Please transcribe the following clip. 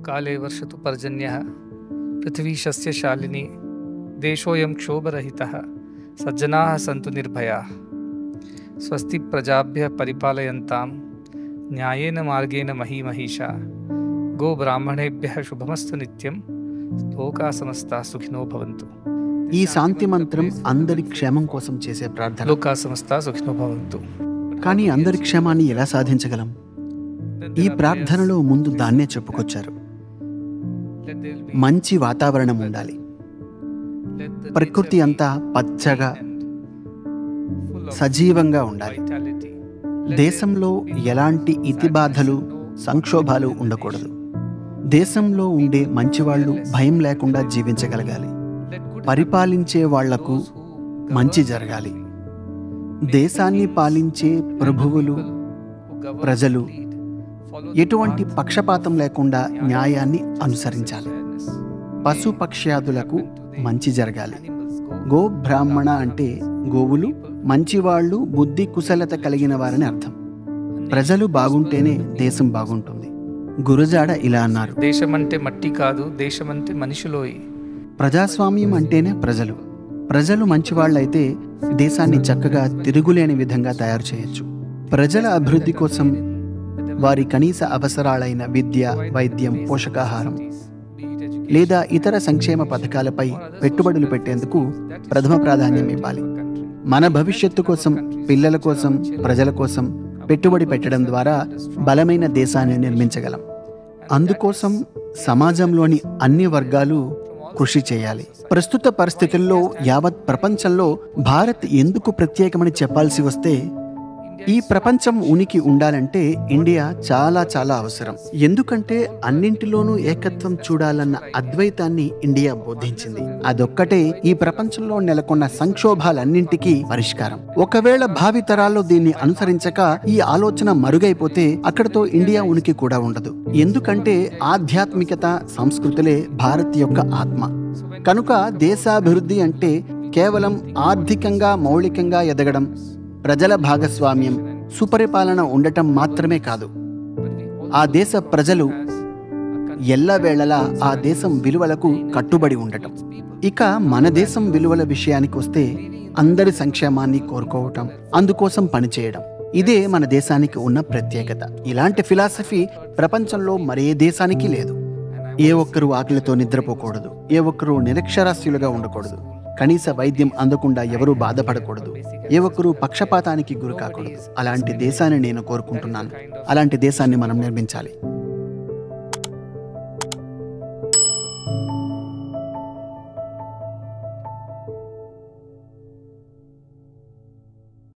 काले वर्षतु पर्जन्यः पृथिवी शस्यशालिनी देशोऽयं क्षोभरहितः सज्जनाः सन्तु निर्भयाः स्वस्ति प्रजाभ्यः परिपालयन्तां न्यायेन मार्गेण महीमहीषा गो ब्राह्मणेभ्यः शुभमस्तु नित्यं లోకా సమస్తా సుఖినో భవంతు. ఈ శాంతి మంత్రం అందరి క్షేమం కోసం చేసే ప్రార్థన. లోకా సమస్తా సుఖినో భవంతు. కానీ అందరి క్షేమాన్ని ఎలా సాధించగలం? ఈ ప్రార్థనలో ముందు దాన్నే చెప్పుకొచ్చారు. మంచి వాతావరణం ఉండాలి. ప్రకృతి అంతా పచ్చగా సజీవంగా ఉండాలి. దేశంలో ఎలాంటి ఇతిబాధలు సంక్షోభాలు ఉండకూడదు. దేశంలో ఉండే మంచివాళ్లు భయం లేకుండా జీవించగలగాలి. పరిపాలించే వాళ్లకు మంచి జరగాలి. దేశాన్ని పాలించే ప్రభువులు ప్రజలు ఎటువంటి పక్షపాతం లేకుండా న్యాయాన్ని అనుసరించాలి. పశుపక్ష్యాదులకు మంచి జరగాలి. గో బ్రాహ్మణ అంటే గోవులు మంచివాళ్లు, బుద్ధి కుశలత కలిగిన వారని అర్థం. ప్రజలు బాగుంటేనే దేశం బాగుంటుంది. గురజాడ ఇలా అన్నారు: దేశమంటే మట్టి కాదు, దేశమంటే మనుషులోయి. ప్రజాస్వామ్యం అంటేనే ప్రజలు. ప్రజలు మంచివాళ్లైతే దేశాన్ని చక్కగా తిరుగులేని విధంగా తయారు చేయొచ్చు. ప్రజల అభివృద్ధి కోసం వారి కనీస అవసరాలైన విద్య, వైద్యం, పోషకాహారం లేదా ఇతర సంక్షేమ పథకాలపై పెట్టుబడులు పెట్టేందుకు ప్రథమ ప్రాధాన్యం ఇవ్వాలి. మన భవిష్యత్తు కోసం, పిల్లల కోసం, ప్రజల కోసం పెట్టుబడి పెట్టడం ద్వారా బలమైన దేశాన్ని నిర్మించగలం. అందుకోసం సమాజంలోని అన్ని వర్గాలు కృషి చేయాలి. ప్రస్తుత పరిస్థితుల్లో యావత్ ప్రపంచంలో భారత్ ఎందుకు ప్రత్యేకమని చెప్పాల్సి వస్తే, ఈ ప్రపంచం ఉనికి ఉండాలంటే ఇండియా చాలా చాలా అవసరం. ఎందుకంటే అన్నింటిలోనూ ఏకత్వం చూడాలన్న అద్వైతాన్ని ఇండియా బోధించింది. అదొక్కటే ఈ ప్రపంచంలో నెలకొన్న సంక్షోభాలన్నింటికీ పరిష్కారం. ఒకవేళ భావితరాల్లో దీన్ని అనుసరించక ఈ ఆలోచన మరుగైపోతే అక్కడతో ఇండియా ఉనికి కూడా ఉండదు. ఎందుకంటే ఆధ్యాత్మికత, సంస్కృతులే భారత్ యొక్క ఆత్మ. కనుక దేశాభివృద్ధి అంటే కేవలం ఆర్థికంగా మౌలికంగా ఎదగడం, ప్రజల భాగస్వామ్యం, సుపరిపాలన ఉండటం మాత్రమే కాదు. ఆ దేశ ప్రజలు ఎల్లవేళలా ఆ దేశం విలువలకు కట్టుబడి ఉండటం. ఇక మన దేశం విలువల విషయానికి వస్తే అందరి సంక్షేమాన్ని కోరుకోవటం, అందుకోసం పనిచేయడం, ఇదే మన దేశానికి ఉన్న ప్రత్యేకత. ఇలాంటి ఫిలాసఫీ ప్రపంచంలో మరే దేశానికి లేదు. ఏ ఒక్కరూ ఆకలితో నిద్రపోకూడదు, ఏ ఒక్కరూ నిరక్షరాస్యులుగా ఉండకూడదు, కనీస వైద్యం అందకుండా ఎవరూ బాధపడకూడదు, ఏ ఒక్కరూ పక్షపాతానికి గురి కాకూడదు. అలాంటి దేశాన్ని నేను కోరుకుంటున్నాను. అలాంటి దేశాన్ని మనం నిర్మించాలి.